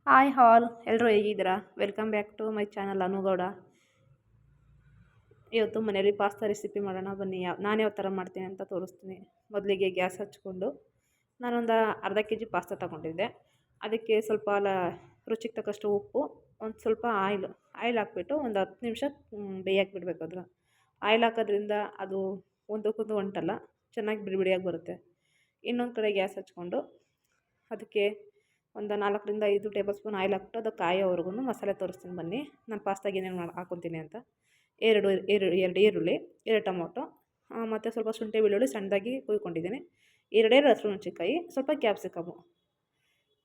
Hi all ಎಲ್ಲರೂ ಹೇಗಿದ್ದೀರಾ? Welcome back to my channel Anu Gowda. ಇವತ್ತು ಮನೇಲಿ ಪಾಸ್ತಾ ರೆಸಿಪಿ ಮಾಡೋಣ ಬನ್ನಿ. ನಾನು ಯಾವ ಥರ ಮಾಡ್ತೀನಿ ಅಂತ ತೋರಿಸ್ತೀನಿ. ಮೊದಲಿಗೆ ಗ್ಯಾಸ್ ಹಚ್ಕೊಂಡು ನಾನೊಂದು ಅರ್ಧ ಕೆ ಜಿ ಪಾಸ್ತಾ ತೊಗೊಂಡಿದ್ದೆ. ಅದಕ್ಕೆ ಸ್ವಲ್ಪ ರುಚಿಗೆ ತಕ್ಕಷ್ಟು ಉಪ್ಪು, ಒಂದು ಸ್ವಲ್ಪ ಆಯಿಲ್ ಹಾಕ್ಬಿಟ್ಟು ಒಂದು 10 ನಿಮಿಷ ಬೇಯಕ್ಕೆ ಬಿಡಬೇಕು. ಆಯಿಲ್ ಹಾಕೋದ್ರಿಂದ ಅದು ಒಂದಕ್ಕೊಂದು ಒಂಟಲ್ಲ, ಚೆನ್ನಾಗಿ ಬಿಡಿ ಬಿಡಿಯಾಗಿ ಬರುತ್ತೆ. ಇನ್ನೊಂದು ಕಡೆ ಗ್ಯಾಸ್ ಹಚ್ಕೊಂಡು ಅದಕ್ಕೆ ಒಂದು 4ರಿಂದ 5 ಟೇಬಲ್ ಸ್ಪೂನ್ ಆಯಿಲ್ ಹಾಕ್ಬಿಟ್ಟು ಅದು ಕಾಯೋವರೆಗೂ ಮಸಾಲೆ ತೋರಿಸ್ತೀನಿ ಬನ್ನಿ. ನಾನು ಪಾಸ್ತಾಗೆ ಏನೇನು ಹಾಕ್ಕೊತೀನಿ ಅಂತ. ಎರಡು ಈರುಳ್ಳಿ, 2 ಟೊಮೊಟೊ, ಮತ್ತು ಸ್ವಲ್ಪ ಶುಂಠಿ ಬೆಳ್ಳುಳ್ಳಿ ಸಣ್ಣದಾಗಿ ಕುಯ್ಕೊಂಡಿದ್ದೀನಿ. 2 ಹಸಿಮೆಣಸಿನ್ಕಾಯಿ, ಸ್ವಲ್ಪ ಕ್ಯಾಪ್ಸಿಕಮು.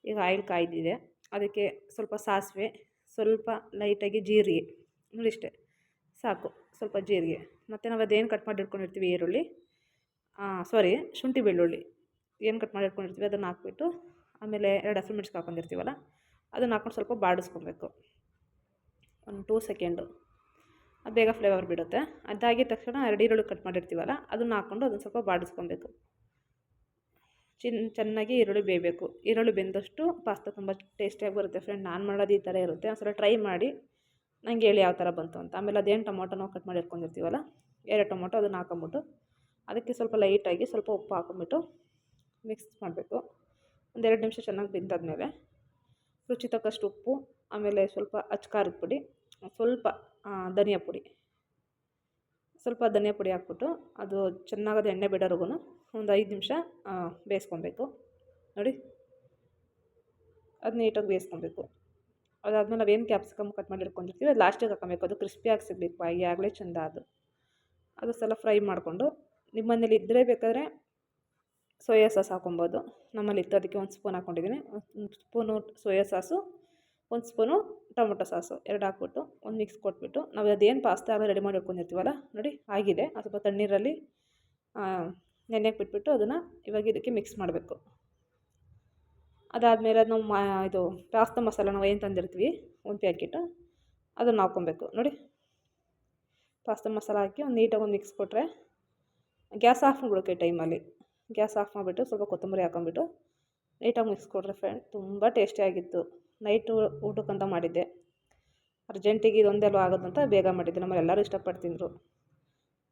ಈಗ ಆಯಿಲ್ ಕಾಯ್ದಿದೆ. ಅದಕ್ಕೆ ಸ್ವಲ್ಪ ಸಾಸಿವೆ, ಸ್ವಲ್ಪ ಲೈಟಾಗಿ ಜೀರಿಗೆ, ಇಷ್ಟೇ ಸಾಕು. ಸ್ವಲ್ಪ ಜೀರಿಗೆ ಮತ್ತು ನಾವು ಅದೇನು ಕಟ್ ಮಾಡಿ ಇಟ್ಕೊಂಡಿರ್ತೀವಿ ಈರುಳ್ಳಿ, ಶುಂಠಿ ಬೆಳ್ಳುಳ್ಳಿ ಏನು ಕಟ್ ಮಾಡಿ ಇಟ್ಕೊಂಡಿರ್ತೀವಿ ಅದನ್ನು ಹಾಕ್ಬಿಟ್ಟು, ಆಮೇಲೆ 2 ಹಸಿಮೆಣಸಿನ್ಕಾಯಿ ಹಾಕೊಂಡಿರ್ತೀವಲ್ಲ ಅದನ್ನು ಹಾಕ್ಕೊಂಡು ಸ್ವಲ್ಪ ಬಾಡಿಸ್ಕೊಬೇಕು ಒಂದು 2 ಸೆಕೆಂಡು. ಅದು ಬೇಗ ಫ್ಲೇವರ್ ಬಿಡುತ್ತೆ. ಅದಾಗಿದ ತಕ್ಷಣ 2 ಈರುಳ್ಳಿ ಕಟ್ ಮಾಡಿರ್ತೀವಲ್ಲ ಅದನ್ನು ಹಾಕ್ಕೊಂಡು ಅದನ್ನು ಸ್ವಲ್ಪ ಬಾಡಿಸ್ಕೊಬೇಕು. ಚೆನ್ನಾಗಿ ಈರುಳ್ಳಿ ಬೇಯಬೇಕು. ಈರುಳ್ಳಿ ಬೆಂದಷ್ಟು ಪಾಸ್ತಾ ತುಂಬ ಟೇಸ್ಟಿಯಾಗಿ ಬರುತ್ತೆ ಫ್ರೆಂಡ್. ನಾನು ಮಾಡೋದು ಈ ಥರ ಇರುತ್ತೆ. ಒಂದ್ಸಲ ಟ್ರೈ ಮಾಡಿ ನನಗೆ ಹೇಳಿ ಯಾವ ಥರ ಬಂತು ಅಂತ. ಆಮೇಲೆ ಅದೇನು ಟೊಮೊಟೊ ನಾವು ಕಟ್ ಮಾಡಿ ಇಟ್ಕೊಂಡಿರ್ತೀವಲ್ಲ 2 ಟೊಮೊಟೊ ಅದನ್ನು ಹಾಕೊಂಬಿಟ್ಟು ಅದಕ್ಕೆ ಸ್ವಲ್ಪ ಲೈಟಾಗಿ ಸ್ವಲ್ಪ ಉಪ್ಪು ಹಾಕೊಂಬಿಟ್ಟು ಮಿಕ್ಸ್ ಮಾಡಬೇಕು. ಒಂದು 2 ನಿಮಿಷ ಚೆನ್ನಾಗಿ ಬೆಂದಾದ್ಮೇಲೆ ರುಚಿ ತಕ್ಕಷ್ಟು ಉಪ್ಪು, ಆಮೇಲೆ ಸ್ವಲ್ಪ ಖಾರದ ಪುಡಿ, ಸ್ವಲ್ಪ ಧನಿಯಾ ಪುಡಿ ಹಾಕ್ಬಿಟ್ಟು ಅದು ಚೆನ್ನಾಗದು ಎಣ್ಣೆ ಬಿಡೋರ್ಗು ಒಂದು 5 ನಿಮಿಷ ಬೇಯಿಸ್ಕೊಬೇಕು. ನೋಡಿ, ಅದು ನೀಟಾಗಿ ಬೇಯಿಸ್ಕೊಬೇಕು. ಅದಾದಮೇಲೆ ನಾವೇನು ಕ್ಯಾಪ್ಸಿಕಮ್ ಕಟ್ ಮಾಡಿ ಇಟ್ಕೊಂಡಿರ್ತೀವಿ ಅದು ಲಾಸ್ಟಿಗೆ ಹಾಕೊಬೇಕು. ಅದು ಕ್ರಿಸ್ಪಿಯಾಗಿ ಸಿಗಬೇಕು, ಆಗಲೇ ಚೆಂದ. ಅದು ಸಲ ಫ್ರೈ ಮಾಡಿಕೊಂಡು ನಿಮ್ಮ ಮನೇಲಿ ಇದ್ದರೆ ಬೇಕಾದರೆ ಸೋಯಾ ಸಾಸ್ ಹಾಕೊಬೋದು. ನಮ್ಮಲ್ಲಿ ಇತ್ತು, ಅದಕ್ಕೆ 1 ಸ್ಪೂನ್ ಹಾಕ್ಕೊಂಡಿದ್ದೀನಿ. 1 spoon soya sauce, 1 spoon tomato sauce, 2 ಹಾಕ್ಬಿಟ್ಟು ಒಂದು ಮಿಕ್ಸ್ ಕೊಟ್ಬಿಟ್ಟು ನಾವು ಅದೇನು ಪಾಸ್ತಾ ಎಲ್ಲ ರೆಡಿ ಮಾಡಿ ಇಟ್ಕೊಂಡಿರ್ತೀವಲ್ಲ ನೋಡಿ ಆಗಿದೆ. ಸ್ವಲ್ಪ ತಣ್ಣೀರಲ್ಲಿ ನೆನೆಯಕ್ಕೆ ಬಿಟ್ಬಿಟ್ಟು ಅದನ್ನು ಇವಾಗ ಇದಕ್ಕೆ ಮಿಕ್ಸ್ ಮಾಡಬೇಕು. ಅದಾದಮೇಲೆ ಅದು ನಾವು ಇದು ಪಾಸ್ತಾ ಮಸಾಲ ನಾವು ಏನು ತಂದಿರ್ತೀವಿ 1 ಪ್ಯಾಕೆಟು ಅದನ್ನು ಹಾಕ್ಕೊಬೇಕು. ನೋಡಿ, ಪಾಸ್ತಾ ಮಸಾಲ ಹಾಕಿ ಒಂದು ನೀಟಾಗಿ ಒಂದು ಮಿಕ್ಸ್ ಕೊಟ್ಟರೆ ಗ್ಯಾಸ್ ಆಫ್ ಮಾಡ್ಬಿಡೋಕೆ ಟೈಮಲ್ಲಿ. ಗ್ಯಾಸ್ ಆಫ್ ಮಾಡಿಬಿಟ್ಟು ಸ್ವಲ್ಪ ಕೊತ್ತಂಬರಿ ಹಾಕೊಂಬಿಟ್ಟು ನೀಟಾಗಿ ಮಿಕ್ಸ್ ಕೊಡ್ರಿ ಫ್ರೆಂಡ್. ತುಂಬ ಟೇಸ್ಟಿಯಾಗಿತ್ತು. ನೈಟು ಊಟಕ್ಕಂತ ಮಾಡಿದ್ದೆ. ಅರ್ಜೆಂಟಿಗೆ ಇದೊಂದೆಲ್ಲ ಆಗೋದಂತ ಬೇಗ ಮಾಡಿದ್ದೆ. ನಮ್ಮಲ್ಲಿ ಎಲ್ಲರೂ ಇಷ್ಟಪಟ್ಟು ತಿಂದರು.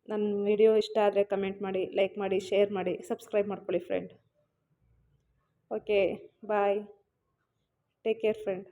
ನನ್ನ ವಿಡಿಯೋ ಇಷ್ಟ ಆದರೆ ಕಮೆಂಟ್ ಮಾಡಿ, ಲೈಕ್ ಮಾಡಿ, ಶೇರ್ ಮಾಡಿ, ಸಬ್ಸ್ಕ್ರೈಬ್ ಮಾಡ್ಕೊಳ್ಳಿ ಫ್ರೆಂಡ್. ಓಕೆ, ಬಾಯ್, ಟೇಕ್ ಕೇರ್ ಫ್ರೆಂಡ್.